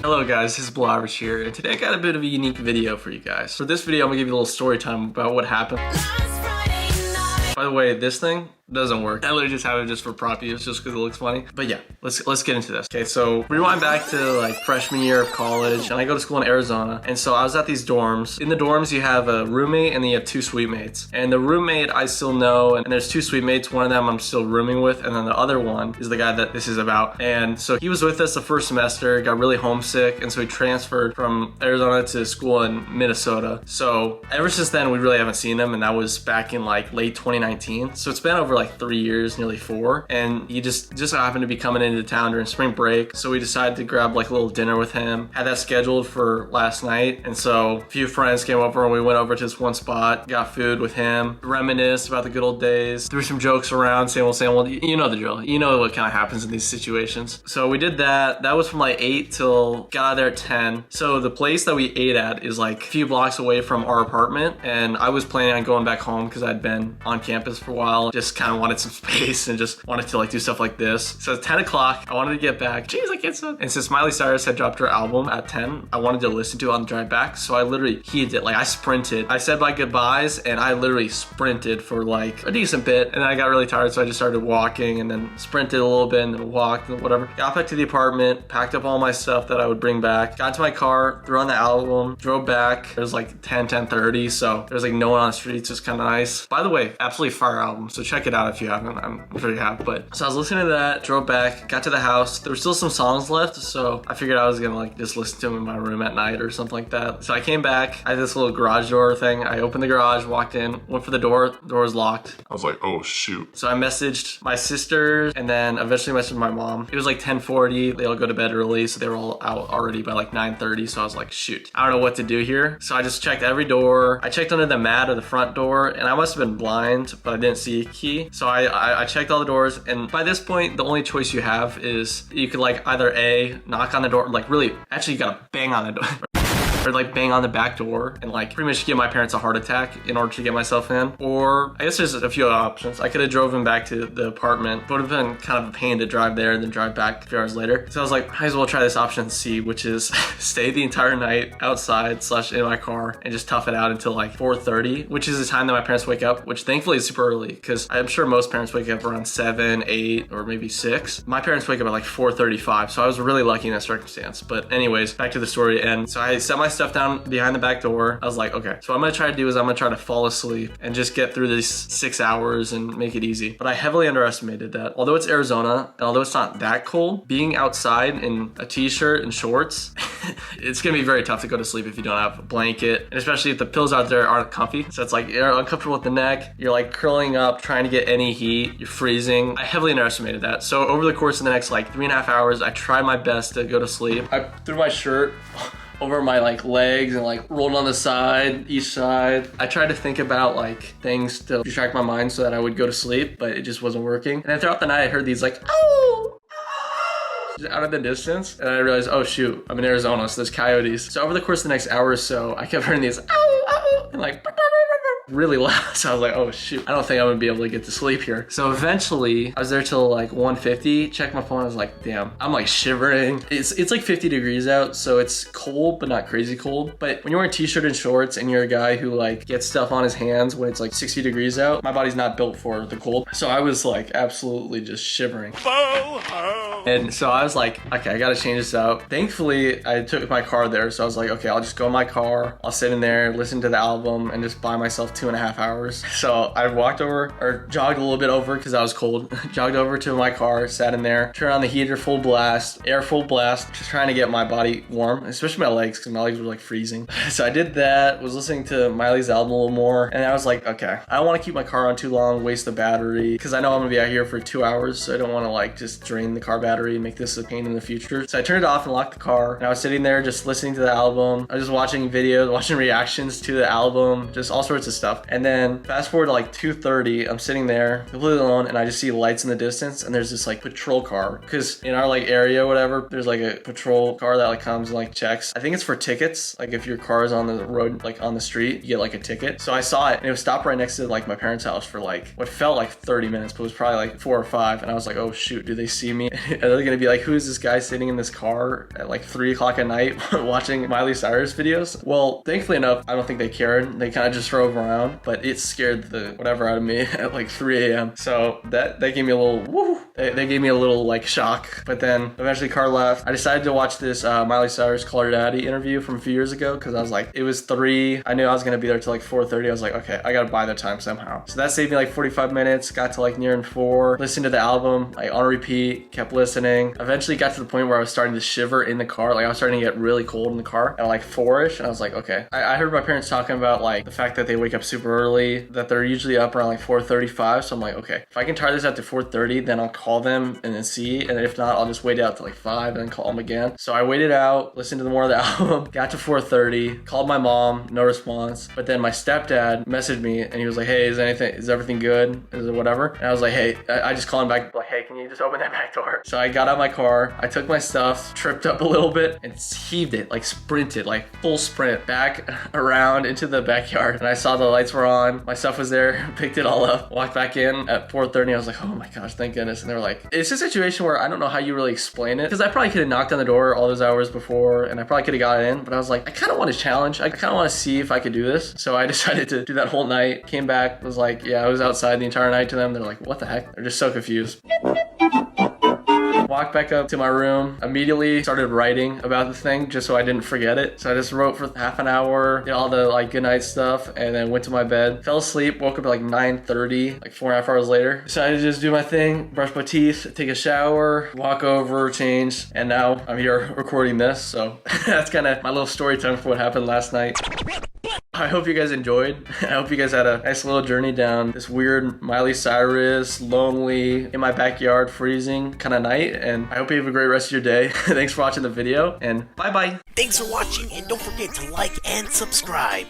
Hello guys, this is Blue Irish here, and today I got a bit of a unique video for you guys. For this video, I'm gonna give you a little story time about what happened. By the way, this thing doesn't work. I literally just have it just for prop use, just because it looks funny. But yeah, let's get into this. Okay, so rewind back to like freshman year of college, and I go to school in Arizona. And so I was at these dorms. In the dorms, you have a roommate, and then you have two suite mates. And the roommate I still know, and there's two suite mates. One of them I'm still rooming with, and then the other one is the guy that this is about. And so he was with us the first semester, got really homesick, and so he transferred from Arizona to school in Minnesota. So ever since then, we really haven't seen him, and that was back in like late 2019. So it's been over like 3 years, nearly 4, and he just happened to be coming into town during spring break. So we decided to grab like a little dinner with him. Had that scheduled for last night, and so a few friends came over and we went over to this one spot, got food with him, reminisced about the good old days, threw some jokes around, same old, you know the drill. You know what kind of happens in these situations. So we did that. That was from like 8 till got out of there at 10. So the place that we ate at is like a few blocks away from our apartment, and I was planning on going back home because I'd been on campus for a while, just kind of wanted some space and just wanted to like do stuff like this. So it's 10 o'clock, I wanted to get back. Jeez, I can't stop. And since Miley Cyrus had dropped her album at 10, I wanted to listen to it on the drive back. So I literally heaved it. Like I sprinted. I said my goodbyes and I literally sprinted for like a decent bit. And then I got really tired, so I just started walking and then sprinted a little bit and then walked and whatever. Got back to the apartment, packed up all my stuff that I would bring back, got to my car, threw on the album, drove back. It was like 10:30, so there was like no one on the streets. It's kind of nice. By the way, absolutely fire album, so check it out if you haven't. I'm sure you have. But so I was listening to that, drove back, got to the house. There were still some songs left, so I figured I was gonna like just listen to them in my room at night or something like that. So I came back. I had this little garage door thing. I opened the garage, walked in, went for the door. The door was locked. I was like, oh shoot. So I messaged my sisters and then eventually messaged my mom. It was like 10:40. They all go to bed early, so they were all out already by like 9:30. So I was like, shoot, I don't know what to do here. So I just checked every door. I checked under the mat of the front door, and I must have been blind, but I didn't see a key. So I checked all the doors, and by this point, the only choice you have is you could like either A, knock on the door, like really, actually you gotta bang on the door. Or like bang on the back door and like pretty much give my parents a heart attack in order to get myself in. Or I guess there's a few other options. I could have driven back to the apartment. It would have been kind of a pain to drive there and then drive back a few hours later. So I was like, might as well try this option C, which is stay the entire night outside / in my car and just tough it out until like 4:30, which is the time that my parents wake up, which thankfully is super early because I'm sure most parents wake up around 7, 8, or maybe 6. My parents wake up at like 4:35, so I was really lucky in that circumstance. But anyways, back to the story. And so I set my stuff down behind the back door. I was like, okay, so what I'm gonna try to do is I'm gonna try to fall asleep and just get through these 6 hours and make it easy. But I heavily underestimated that. Although it's Arizona, and although it's not that cold, being outside in a t-shirt and shorts, it's gonna be very tough to go to sleep if you don't have a blanket, and especially if the pillows out there aren't comfy. So it's like you're uncomfortable with the neck, you're like curling up, trying to get any heat, you're freezing. I heavily underestimated that. So over the course of the next like 3.5 hours, I tried my best to go to sleep. I threw my shirt over my like legs and like rolled on the side, each side. I tried to think about like things to distract my mind so that I would go to sleep, but it just wasn't working. And then throughout the night I heard these like, oh, out of the distance, and I realized, oh shoot, I'm in Arizona, so there's coyotes. So over the course of the next hour or so, I kept hearing these ow, and like really loud. So I was like, oh shoot, I don't think I'm gonna be able to get to sleep here. So eventually I was there till like 1:50, checked my phone, I was like, damn, I'm like shivering. It's like 50 degrees out, so it's cold but not crazy cold. But when you're wearing t-shirt and shorts and you're a guy who like gets stuff on his hands when it's like 60 degrees out, my body's not built for the cold. So I was like absolutely just shivering. And so I was like, okay, I gotta change this out. Thankfully I took my car there, so I was like, okay, I'll just go in my car, I'll sit in there, listen to the album, and just buy myself 2.5 hours. So I walked over, or jogged a little bit over because I was cold, jogged over to my car, sat in there, turned on the heater full blast, air full blast, just trying to get my body warm, especially my legs, because my legs were like freezing. So I did that, was listening to Miley's album a little more, and I was like, okay, I don't want to keep my car on too long, waste the battery, because I know I'm gonna be out here for 2 hours, so I don't want to like just drain the car battery and make this a pain in the future. So I turned it off and locked the car, and I was sitting there just listening to the album. I was just watching videos, watching reactions to the album, just all sorts of stuff. stuff. And then fast forward to like 2:30, I'm sitting there completely alone, and I just see lights in the distance, and there's this like patrol car, because in our like area or whatever, there's like a patrol car that like comes and like checks. I think it's for tickets. Like if your car is on the road, like on the street, you get like a ticket. So I saw it, and it was stopped right next to like my parents' house for like what felt like 30 minutes, but it was probably like 4 or 5. And I was like, oh shoot, do they see me? Are they gonna be like, who is this guy sitting in this car at like 3 o'clock at night watching Miley Cyrus videos? Well, thankfully enough, I don't think they cared. They kind of just drove around, but it scared the whatever out of me at like 3 a.m. So that gave me a little woo. They gave me a little like shock. But then eventually car left. I decided to watch this Miley Cyrus Call Her Daddy interview from a few years ago, because I was like, it was 3. I knew I was gonna be there till like 4:30. I was like, okay, I gotta buy the time somehow. So that saved me like 45 minutes. Got to like near and 4. Listened to the album like on repeat. Kept listening. Eventually got to the point where I was starting to shiver in the car. Like I was starting to get really cold in the car at like 4ish, and I was like, okay. I heard my parents talking about like the fact that they wake up super early, that they're usually up around like 4:35. So I'm like, okay, if I can try this out to 4:30, then I'll call them and then see. And if not, I'll just wait out to like 5 and then call them again. So I waited out, listened to more of the album, got to 4:30, called my mom, no response. But then my stepdad messaged me, and he was like, hey, is everything good? Is it whatever? And I was like, hey, I just called him back, like, hey, can you just open that back door? So I got out of my car, I took my stuff, tripped up a little bit, and heaved it, like sprinted, like full sprint back around into the backyard. And I saw the lights were on, my stuff was there, picked it all up, walked back in at 4:30. I was like, oh my gosh, thank goodness. And they were like, it's a situation where I don't know how you really explain it, because I probably could have knocked on the door all those hours before, and I probably could have got in, but I was like, I kind of want to challenge. I kind of want to see if I could do this. So I decided to do that whole night. Came back, was like, yeah, I was outside the entire night to them. They're like, what the heck? They're just so confused. Walked back up to my room, immediately started writing about the thing just so I didn't forget it. So I just wrote for half an hour, did all the like goodnight stuff, and then went to my bed. Fell asleep, woke up at like 9:30, like 4.5 hours later. Decided to just do my thing, brush my teeth, take a shower, walk over, change, and now I'm here recording this. So that's kind of my little story time for what happened last night. I hope you guys enjoyed. I hope you guys had a nice little journey down this weird Miley Cyrus, lonely, in my backyard, freezing kind of night. And I hope you have a great rest of your day. Thanks for watching the video, and bye-bye. Thanks for watching, and don't forget to like and subscribe.